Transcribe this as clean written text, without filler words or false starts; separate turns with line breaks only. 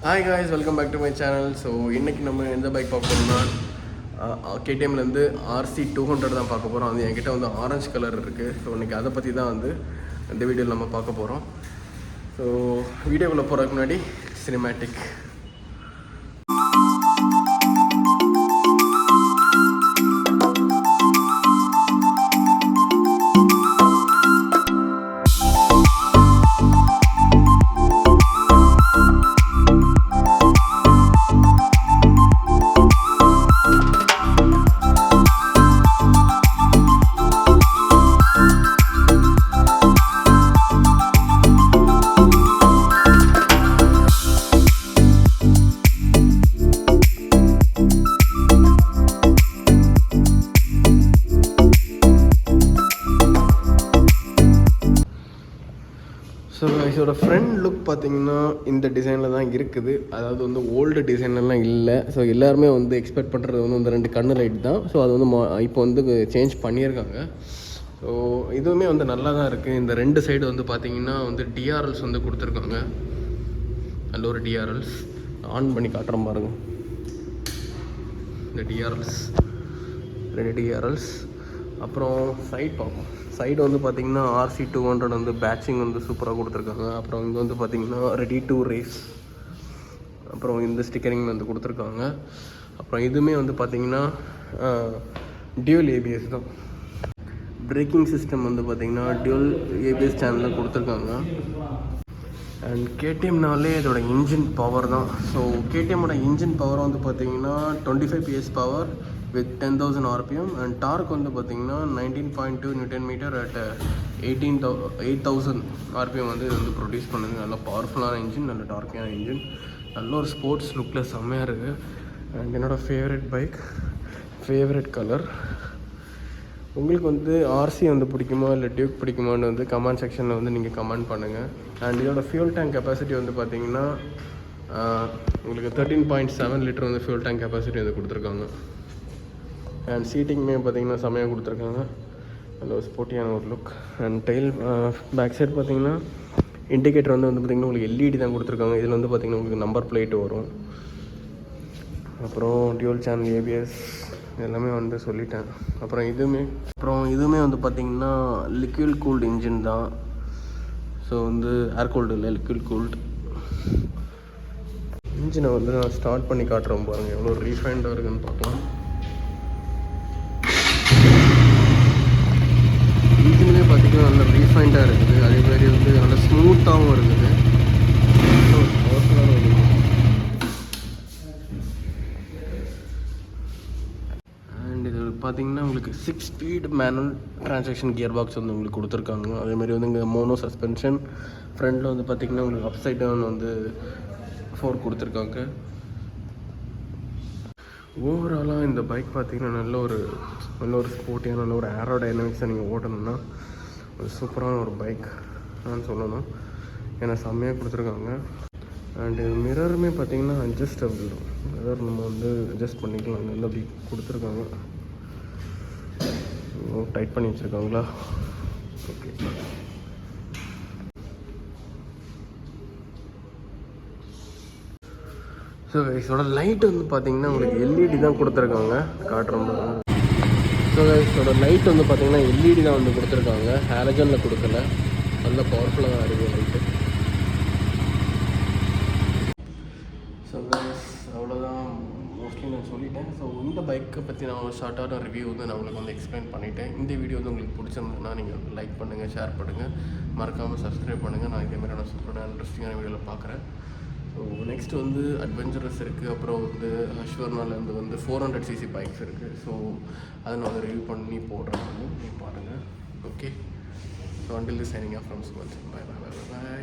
Hi guys, welcome back to my channel. So இன்றைக்கி நம்ம எந்த பைக் பார்க்க போகிறோம்னா கேடிஎம்லேருந்து RC200 தான் பார்க்க போகிறோம். அது என்கிட்ட வந்து ஆரஞ்சு கலர் இருக்குது. ஸோ இன்றைக்கி அதை பற்றி தான் வந்து இந்த வீடியோவில் நம்ம பார்க்க போகிறோம். ஸோ வீடியோக்குள்ளே போகிறதுக்கு முன்னாடி சினிமேட்டிக். ஸோ இதோட ஃப்ரண்ட் லுக் பார்த்திங்கன்னா இந்த டிசைனில் தான் இருக்குது. அதாவது வந்து ஓல்டு டிசைன்லாம் இல்லை. ஸோ எல்லாருமே வந்து எக்ஸ்பெக்ட் பண்ணுறது வந்து இந்த 2 கண்ணு லைட் தான். ஸோ அது வந்து இப்போ வந்து சேஞ்ச் பண்ணியிருக்காங்க. ஸோ இதுவுமே வந்து நல்லா தான் இருக்குது. இந்த 2 சைடு வந்து பார்த்திங்கன்னா வந்து டிஆர்எல்ஸ் வந்து கொடுத்துருக்காங்க. நல்ல ஒரு டிஆர்எல்ஸ் ஆன் பண்ணி காட்டுறோம் பாருங்கள். இந்த டிஆர்எல்ஸ் 2 டிஆர்எல்ஸ். அப்புறம் சைட் பார்ப்போம். சைடு வந்து பார்த்திங்கன்னா RC200 வந்து பேட்சிங் வந்து சூப்பராக கொடுத்துருக்காங்க. அப்புறம் இங்கே வந்து பார்த்திங்கன்னா ரெடி டு ரேஸ், அப்புறம் இந்த ஸ்டிக்கரிங் வந்து கொடுத்துருக்காங்க. அப்புறம் இதுவுமே வந்து பார்த்திங்கன்னா டியூல் ஏபிஎஸ் தான். பிரேக்கிங் சிஸ்டம் வந்து பார்த்திங்கன்னா டியூல் ஏபிஎஸ் சேனலில் கொடுத்துருக்காங்க. அண்ட் கேடிஎம்னாலே இதோட இன்ஜின் பவர் தான். ஸோ கேடிஎம்மோட இன்ஜின் பவர் வந்து பார்த்திங்கன்னா 25 PS power with 10,000 RPM and torque வந்து பார்த்திங்கன்னா 19.2 Nm at 8,000 RPM வந்து இது வந்து ப்ரொடியூஸ் பண்ணுது. நல்ல பவர்ஃபுல்லான இன்ஜின், நல்ல டார்க்கான இன்ஜின், நல்ல ஒரு ஸ்போர்ட்ஸ் லுக்கில் செம்மையாக இருக்குது. அண்ட் என்னோடய ஃபேவரட் பைக், ஃபேவரட் கலர். உங்களுக்கு வந்து RC வந்து பிடிக்குமா இல்லை டியூக் பிடிக்குமான்னு வந்து கமெண்ட் செக்ஷனில் வந்து நீங்கள் கமெண்ட் பண்ணுங்கள். அண்ட் இதோட ஃபியூல் டேங்க் கெப்பாசிட்டி வந்து பார்த்திங்கன்னா உங்களுக்கு 13.7 லிட்டர் வந்து ஃபியூல் டேங்க் கெப்பாசிட்டி வந்து கொடுத்துருக்காங்க. அண்ட் சீட்டிங்குமே பார்த்திங்கன்னா செம்மையாக கொடுத்துருக்காங்க. நல்ல ஒரு ஸ்போர்ட்டியான ஒரு look. And tail back side பார்த்திங்கன்னா இண்டிகேட்டர் வந்து பார்த்திங்கன்னா உங்களுக்கு LED தான் கொடுத்துருக்காங்க. இதில் வந்து பார்த்திங்கன்னா உங்களுக்கு நம்பர் பிளேட்டு வரும். அப்புறம் டியூல் சேனல் ஏபிஎஸ் எல்லாமே வந்து சொல்லிட்டேன். அப்புறம் இதுவுமே வந்து பார்த்திங்கன்னா லிக்விட் கூல்டு இன்ஜின் தான். ஸோ வந்து ஏர் கூல்டு இல்லை, லிக்விட் கூல்டு இன்ஜினை வந்து நான் ஸ்டார்ட் பண்ணி காட்டுறேன் பாருங்கள். எவ்வளோ ரீஃபைண்டாக இருக்குதுன்னு பார்க்கலாம். இன்ஜினுமே பார்த்திங்கன்னா நல்ல ரீஃபைண்டாக இருக்குது. அதேமாதிரி வந்து நல்ல ஸ்மூத்தாகவும் இருக்குது. பவர்ஃபுல்லான ஒரு அண்ட் இது பார்த்திங்கன்னா உங்களுக்கு 6 speed manual transaction gear box வந்து உங்களுக்கு கொடுத்துருக்காங்க. அதேமாதிரி வந்து இங்கே மோனோ சஸ்பென்ஷன். ஃப்ரண்டில் வந்து பார்த்திங்கன்னா உங்களுக்கு அப்சைட் டவுன் வந்து 4 கொடுத்துருக்காங்க. ஓவராலாக இந்த பைக் பார்த்திங்கன்னா நல்ல ஒரு ஸ்போர்ட்டியான நல்ல ஒரு ஏரோடைனமிக்ஸை நீங்கள் ஓட்டணும்னா ஒரு சூப்பரான ஒரு பைக் நான் சொல்லணும். ஏன்னா செம்மையாக கொடுத்துருக்காங்க. அண்டு மிரருமே பார்த்திங்கன்னா அட்ஜஸ்டபிள் தான். மிரர் நம்ம வந்து அட்ஜஸ்ட் பண்ணிக்கலாம். அங்கே வந்து அப்படி கொடுத்துருக்காங்க. டைட் பண்ணி வச்சுருக்காங்களா? ஓகே. ஸோ இதோட லைட் வந்து பார்த்திங்கன்னா உங்களுக்கு LED தான் கொடுத்துருக்காங்க. காட்டுறோம். ஸோ இதோட லைட் வந்து பார்த்திங்கன்னா LED தான் வந்து கொடுத்துருக்காங்க. ஹாலஜனில் கொடுக்கல. நல்ல பவர்ஃபுல்லாக தான் இருக்குது லைட்டு. ஸோ அவ்வளோதான், மோஸ்ட்லி நான் சொல்லிட்டேன். ஸோ இந்த பைக்கை பற்றி நான் ஷார்ட்டான ரிவ்யூ வந்து நான் உங்களுக்கு வந்து எக்ஸ்பிளைன் பண்ணிவிட்டேன். இந்த வீடியோ வந்து உங்களுக்கு பிடிச்சிருந்ததுன்னா நீங்கள் வந்து லைக் பண்ணுங்கள், ஷேர் பண்ணுங்கள், மறக்காமல் சப்ஸ்கிரைப் பண்ணுங்கள். நான் இதேமாதிரி சூப்பரான இன்ட்ரெஸ்டிங்கான வீடியோவில் பார்க்குறேன். ஸோ நெக்ஸ்ட் வந்து அட்வென்ச்சரஸ் இருக்குது. அப்புறம் வந்து அஷ்வர்னாலேருந்து வந்து 400cc பைக்ஸ் இருக்குது. ஸோ அதை நான் வந்து ரிவ்யூ பண்ணி போடுறேன். நீங்கள் பாருங்கள். Okay. So until this signing off from Suman. Bye bye bye by.